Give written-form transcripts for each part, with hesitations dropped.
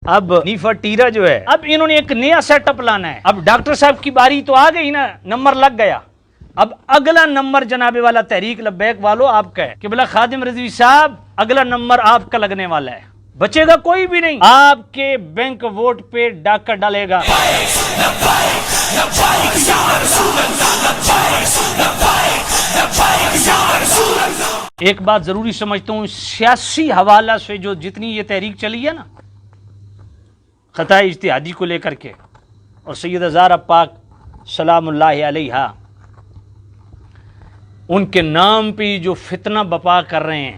اب نیفا ٹیرا جو ہے، اب انہوں نے ایک نیا سیٹ اپ لانا ہے. اب ڈاکٹر صاحب کی باری تو آ گئی نا، نمبر لگ گیا. اب اگلا نمبر جناب والا تحریک لبیک والو آپ کا ہے. قبلہ خادم رضوی صاحب اگلا نمبر آپ کا لگنے والا ہے. بچے گا کوئی بھی نہیں، آپ کے بینک ووٹ پہ ڈاکہ ڈالے گا. ایک بات ضروری سمجھتا ہوں، سیاسی حوالہ سے جو جتنی یہ تحریک چلی ہے نا خطا اجتہادی کو لے کر کے، اور سیدہ زہرا پاک سلام اللہ علیہا ان کے نام پہ جو فتنہ بپا کر رہے ہیں،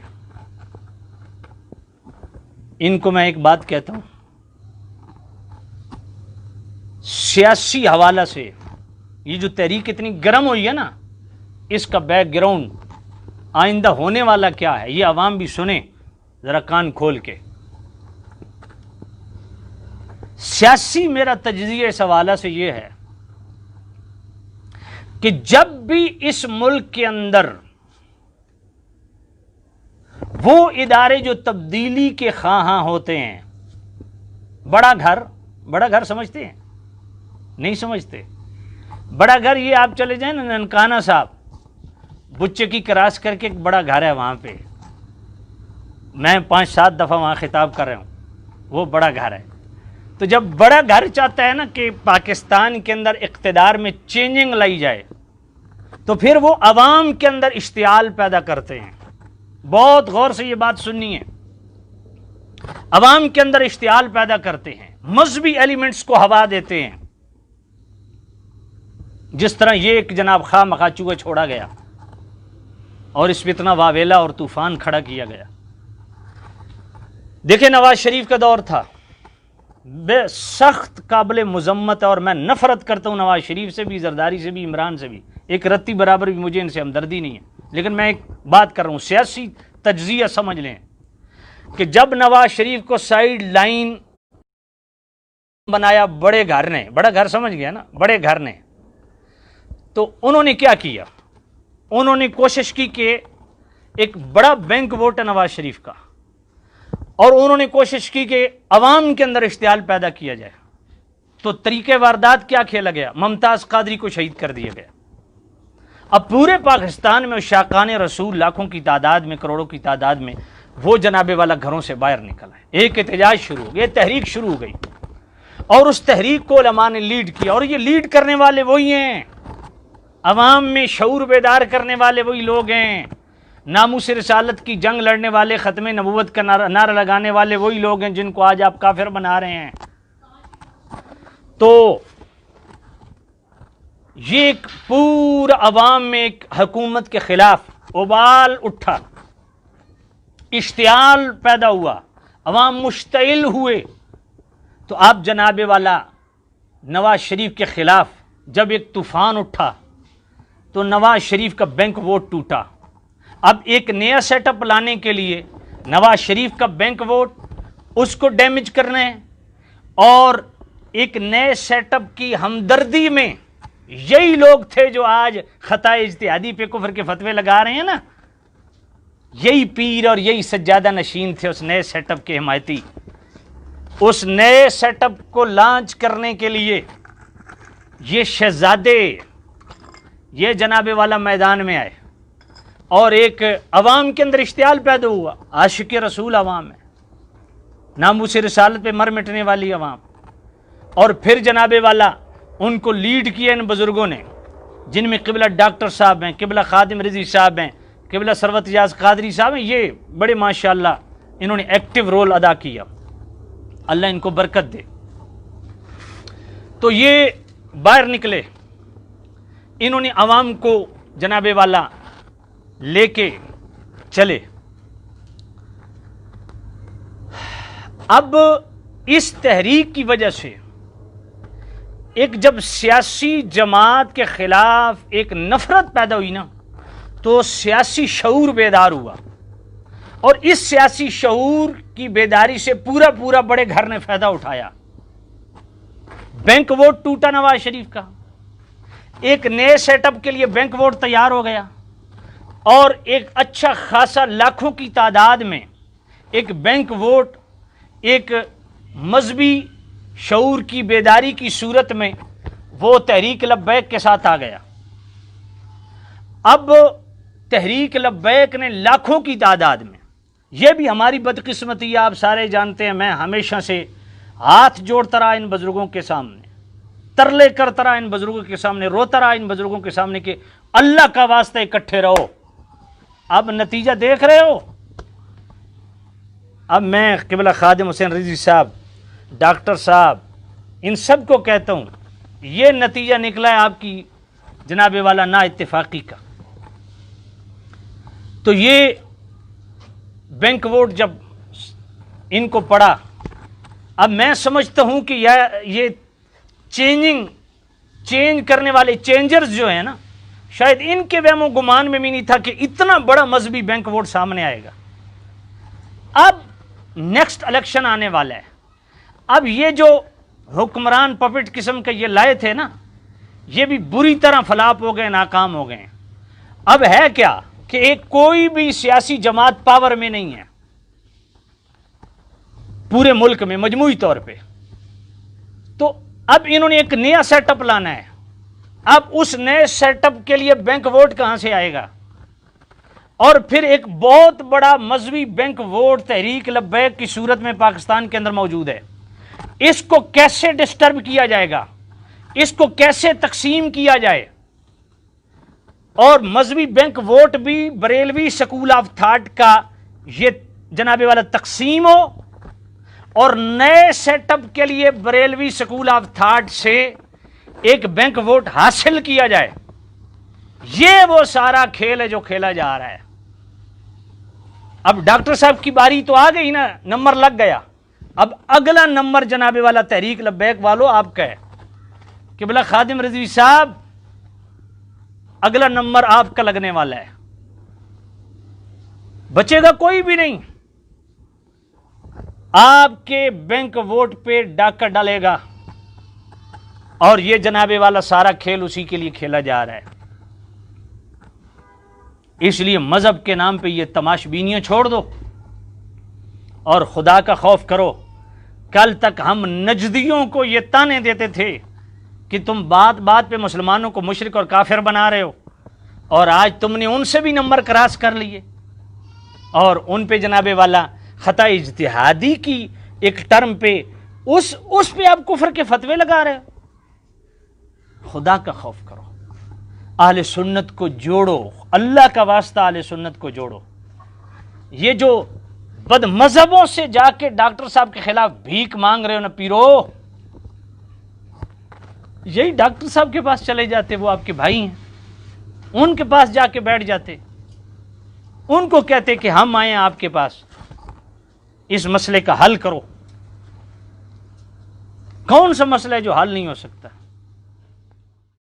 ان کو میں ایک بات کہتا ہوں، سیاسی حوالہ سے یہ جو تحریک اتنی گرم ہوئی ہے نا، اس کا بیک گراؤنڈ آئندہ ہونے والا کیا ہے یہ عوام بھی سنیں ذرا کان کھول کے. سیاسی میرا تجزیہ اس حوالہ سے یہ ہے کہ جب بھی اس ملک کے اندر وہ ادارے جو تبدیلی کے خواہاں ہوتے ہیں، بڑا گھر سمجھتے ہیں؟ نہیں سمجھتے. بڑا گھر یہ آپ چلے جائیں نا ننکانہ صاحب، بچے کی کراس کر کے ایک بڑا گھر ہے وہاں پہ، میں 5-7 دفعہ وہاں خطاب کر رہا ہوں، وہ بڑا گھر ہے. تو جب بڑا گھر چاہتا ہے نا کہ پاکستان کے اندر اقتدار میں چینجنگ لائی جائے، تو پھر وہ عوام کے اندر اشتعال پیدا کرتے ہیں. بہت غور سے یہ بات سننی ہے. عوام کے اندر اشتعال پیدا کرتے ہیں، مذہبی ایلیمنٹس کو ہوا دیتے ہیں، جس طرح یہ ایک جناب خواہ مخواہ چوہا چھوڑا گیا اور اس پہ اتنا واویلا اور طوفان کھڑا کیا گیا. دیکھیں نواز شریف کا دور تھا، بے سخت قابل مذمت ہے، اور میں نفرت کرتا ہوں نواز شریف سے بھی، زرداری سے بھی، عمران سے بھی، ایک رتی برابر بھی مجھے ان سے ہمدردی نہیں ہے. لیکن میں ایک بات کر رہا ہوں، سیاسی تجزیہ سمجھ لیں کہ جب نواز شریف کو سائیڈ لائن بنایا بڑے گھر نے، بڑا گھر سمجھ گیا نا، بڑے گھر نے، تو انہوں نے کیا کیا؟ انہوں نے کوشش کی کہ ایک بڑا بینک ووٹ ہے نواز شریف کا، اور انہوں نے کوشش کی کہ عوام کے اندر اشتعال پیدا کیا جائے. تو طریقہ واردات کیا کھیلا گیا؟ ممتاز قادری کو شہید کر دیا گیا. اب پورے پاکستان میں شاقان رسول لاکھوں کی تعداد میں، کروڑوں کی تعداد میں وہ جناب والا گھروں سے باہر نکل آئے. ایک احتجاج شروع ہو گیا، تحریک شروع ہو گئی، اور اس تحریک کو علماء نے لیڈ کیا. اور یہ لیڈ کرنے والے وہی ہیں، عوام میں شعور بیدار کرنے والے وہی لوگ ہیں، ناموس رسالت کی جنگ لڑنے والے، ختم نبوت کا نعرہ لگانے والے وہی لوگ ہیں جن کو آج آپ کافر بنا رہے ہیں. تو یہ ایک پورا عوام میں ایک حکومت کے خلاف ابال اٹھا، اشتعال پیدا ہوا، عوام مشتعل ہوئے. تو آپ جناب والا نواز شریف کے خلاف جب ایک طوفان اٹھا تو نواز شریف کا بینک ووٹ ٹوٹا. اب ایک نیا سیٹ اپ لانے کے لیے نواز شریف کا بینک ووٹ اس کو ڈیمیج کرنا ہے، اور ایک نئے سیٹ اپ کی ہمدردی میں یہی لوگ تھے جو آج خطا اجتہادی پہ کفر کے فتوے لگا رہے ہیں نا، یہی پیر اور یہی سجادہ نشین تھے اس نئے سیٹ اپ کے حمایتی. اس نئے سیٹ اپ کو لانچ کرنے کے لیے یہ شہزادے، یہ جناب والا میدان میں آئے، اور ایک عوام کے اندر اشتعال پیدا ہوا. عاشق رسول عوام ہے، ناموس رسالت پہ مر مٹنے والی عوام. اور پھر جناب والا ان کو لیڈ کیا ان بزرگوں نے، جن میں قبلہ ڈاکٹر صاحب ہیں، قبلہ خادم رضوی صاحب ہیں، قبلہ سروت اجاز قادری صاحب ہیں. یہ بڑے ماشاءاللہ انہوں نے ایکٹیو رول ادا کیا، اللہ ان کو برکت دے. تو یہ باہر نکلے، انہوں نے عوام کو جناب والا لے کے چلے. اب اس تحریک کی وجہ سے ایک جب سیاسی جماعت کے خلاف ایک نفرت پیدا ہوئی نا، تو سیاسی شعور بیدار ہوا، اور اس سیاسی شعور کی بیداری سے پورا بڑے گھر نے فائدہ اٹھایا. بینک ووٹ ٹوٹا نواز شریف کا، ایک نئے سیٹ اپ کے لیے بینک ووٹ تیار ہو گیا، اور ایک اچھا خاصا لاکھوں کی تعداد میں ایک بینک ووٹ ایک مذہبی شعور کی بیداری کی صورت میں وہ تحریک لبیک کے ساتھ آ گیا۔ اب تحریک لبیک نے لاکھوں کی تعداد میں، یہ بھی ہماری بدقسمتی ہے، آپ سارے جانتے ہیں، میں ہمیشہ سے ہاتھ جوڑتا رہا ان بزرگوں کے سامنے، ترلے کرتا رہا ان بزرگوں کے سامنے، روتا رہا ان بزرگوں کے سامنے کہ اللہ کا واسطہ اکٹھے رہو۔ اب نتیجہ دیکھ رہے ہو۔ اب میں قبلہ خادم حسین رضوی صاحب، ڈاکٹر صاحب، ان سب کو کہتا ہوں، یہ نتیجہ نکلا ہے آپ کی جناب والا نا اتفاقی کا۔ تو یہ بینک ووٹ جب ان کو پڑا، اب میں سمجھتا ہوں کہ یہ چینج کرنے والے چینجرز جو ہیں نا، شاید ان کے وہم و گمان میں بھی نہیں تھا کہ اتنا بڑا مذہبی بینک ووٹ سامنے آئے گا۔ اب نیکسٹ الیکشن آنے والا ہے، اب یہ جو حکمران پپٹ قسم کے یہ لائے تھے نا، یہ بھی بری طرح فلاپ ہو گئے، ناکام ہو گئے۔ اب ہے کیا کہ ایک کوئی بھی سیاسی جماعت پاور میں نہیں ہے پورے ملک میں مجموعی طور پہ، تو اب انہوں نے ایک نیا سیٹ اپ لانا ہے۔ اب اس نئے سیٹ اپ کے لیے بینک ووٹ کہاں سے آئے گا؟ اور پھر ایک بہت بڑا مذہبی بینک ووٹ تحریک لبیک کی صورت میں پاکستان کے اندر موجود ہے، اس کو کیسے ڈسٹرب کیا جائے گا، اس کو کیسے تقسیم کیا جائے؟ اور مذہبی بینک ووٹ بھی بریلوی سکول آف تھاٹ کا یہ جناب والا تقسیم ہو، اور نئے سیٹ اپ کے لیے بریلوی سکول آف تھاٹ سے ایک بینک ووٹ حاصل کیا جائے۔ یہ وہ سارا کھیل ہے جو کھیلا جا رہا ہے۔ اب ڈاکٹر صاحب کی باری تو آ گئی نا، نمبر لگ گیا۔ اب اگلا نمبر جناب والا تحریک لبیک والو آپ کا ہے، قبلہ خادم رضوی صاحب، اگلا نمبر آپ کا لگنے والا ہے، بچے گا کوئی بھی نہیں۔ آپ کے بینک ووٹ پہ ڈاکہ ڈالے گا، اور یہ جناب والا سارا کھیل اسی کے لیے کھیلا جا رہا ہے۔ اس لیے مذہب کے نام پہ یہ تماش بینیاں چھوڑ دو اور خدا کا خوف کرو۔ کل تک ہم نجدیوں کو یہ تانے دیتے تھے کہ تم بات بات پہ مسلمانوں کو مشرک اور کافر بنا رہے ہو، اور آج تم نے ان سے بھی نمبر کراس کر لیے، اور ان پہ جناب والا خطا اجتہادی کی ایک ٹرم پہ اس پہ آپ کفر کے فتوے لگا رہے ہو۔ خدا کا خوف کرو، اہل سنت کو جوڑو، اللہ کا واسطہ اہل سنت کو جوڑو۔ یہ جو بد مذہبوں سے جا کے ڈاکٹر صاحب کے خلاف بھیک مانگ رہے ہو نا پیرو، یہی ڈاکٹر صاحب کے پاس چلے جاتے، وہ آپ کے بھائی ہیں، ان کے پاس جا کے بیٹھ جاتے، ان کو کہتے کہ ہم آئے ہیں آپ کے پاس، اس مسئلے کا حل کرو۔ کون سا مسئلہ ہے جو حل نہیں ہو سکتا؟